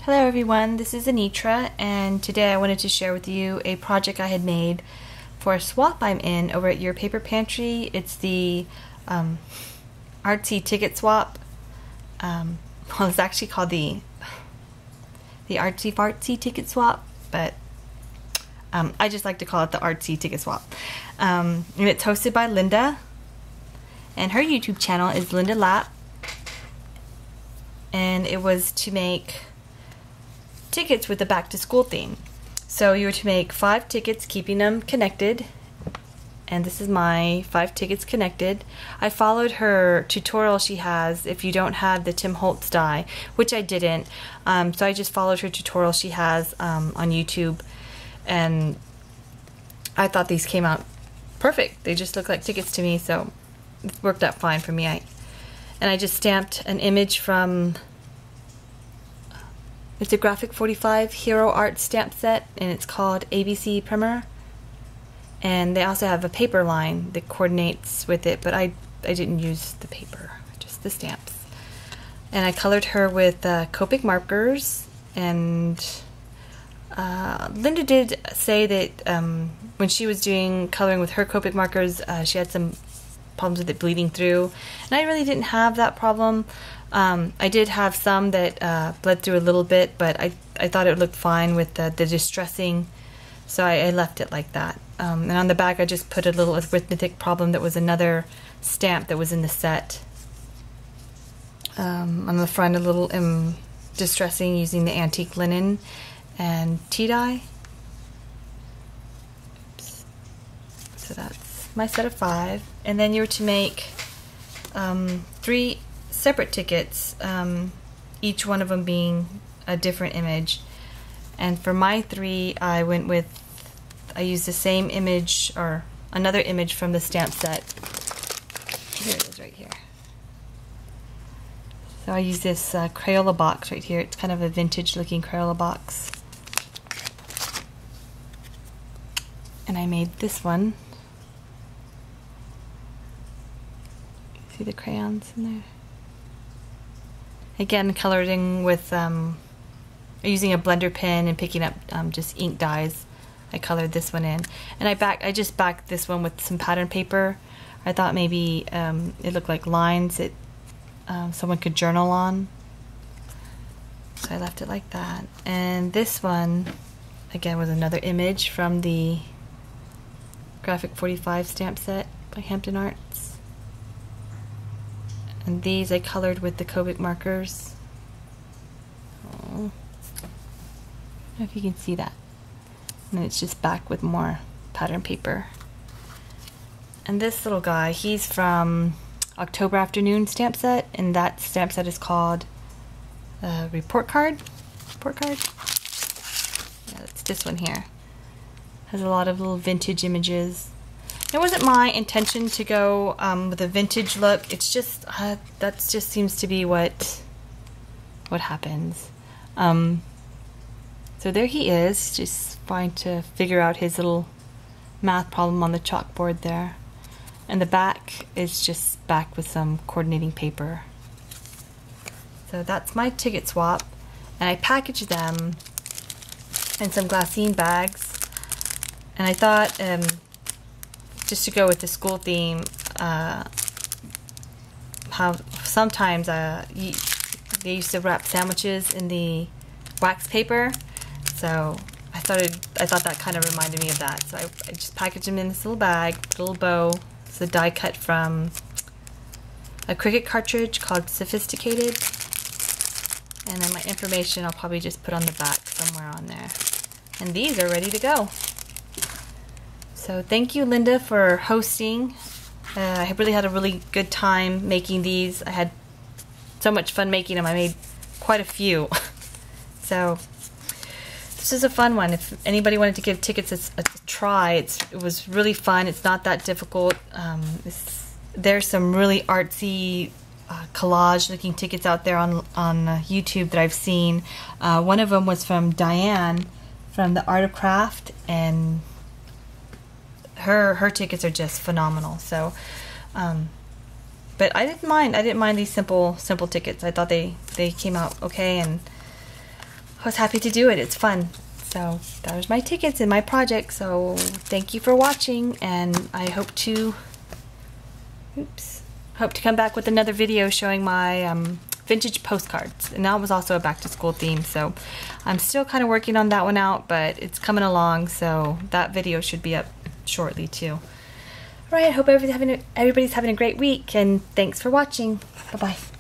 Hello everyone, this is Anitra, and today I wanted to share with you a project I had made for a swap I'm in over at Your Paper Pantry. It's the Artsy Ticket Swap. Well, it's actually called the Artsy Fartsy Ticket Swap, but I just like to call it the Artsy Ticket Swap. And it's hosted by Linda, and her YouTube channel is lindalap, and it was to make tickets with the back to school theme. So you were to make 5 tickets, keeping them connected, and this is my 5 tickets connected. I followed her tutorial she has if you don't have the Tim Holtz die, which I didn't, so I just followed her tutorial she has on YouTube, and I thought these came out perfect. They just look like tickets to me, so it worked out fine for me. And I just stamped an image from, it's a Graphic 45 Hero Art stamp set, and it's called ABC Primer. And they also have a paper line that coordinates with it, but I didn't use the paper, just the stamps. And I colored her with Copic markers, and Linda did say that when she was doing coloring with her Copic markers, she had some problems with it bleeding through, and I really didn't have that problem. I did have some that bled through a little bit, but I thought it looked fine with the distressing, so I left it like that. And on the back I just put a little arithmetic problem that was another stamp that was in the set. On the front a little distressing using the antique linen and tea dye. Oops. So that's my set of 5. And then you're to make 3 separate tickets, each one of them being a different image. And for my 3, I used the same image or another image from the stamp set. Here it is right here. So I use this Crayola box right here. It's kind of a vintage looking Crayola box. And I made this one. See the crayons in there? Again, coloring with using a blender pen and picking up just ink dyes. I colored this one in, and I just backed this one with some pattern paper. I thought maybe it looked like lines that someone could journal on, so I left it like that. And this one again was another image from the Graphic 45 stamp set by Hampton Arts. And these I colored with the Copic markers. Oh. I don't know if you can see that. And it's just back with more pattern paper. And this little guy, he's from October Afternoon stamp set, and that stamp set is called Report Card. Report Card? Yeah, it's this one here. Has a lot of little vintage images. It wasn't my intention to go with a vintage look. It's just that just seems to be what happens. So there he is, just trying to figure out his little math problem on the chalkboard there. And the back is just back with some coordinating paper. So that's my ticket swap, and I packaged them in some glassine bags. And I thought, just to go with the school theme, how sometimes they used to wrap sandwiches in the wax paper, so I thought that kind of reminded me of that. So I just packaged them in this little bag, put a little bow. It's a die cut from a Cricut cartridge called Sophisticated, and then my information I'll probably just put on the back somewhere on there. And these are ready to go. So thank you, Linda, for hosting. I really had a really good time making these. I had so much fun making them. I made quite a few. So this is a fun one. If anybody wanted to give tickets a try, it was really fun. It's not that difficult. There's some really artsy collage-looking tickets out there on YouTube that I've seen. One of them was from Diane from the Art of Craft, and her tickets are just phenomenal. So but I didn't mind these simple tickets. I thought they came out okay, and was happy to do it. It's fun. So that was my tickets and my project. So thank you for watching, and I hope to come back with another video showing my vintage postcards. And that was also a back to school theme, so I'm still kind of working on that one out, but it's coming along, so that video should be up shortly too. Alright, I hope everybody's having a great week, and thanks for watching. Bye bye.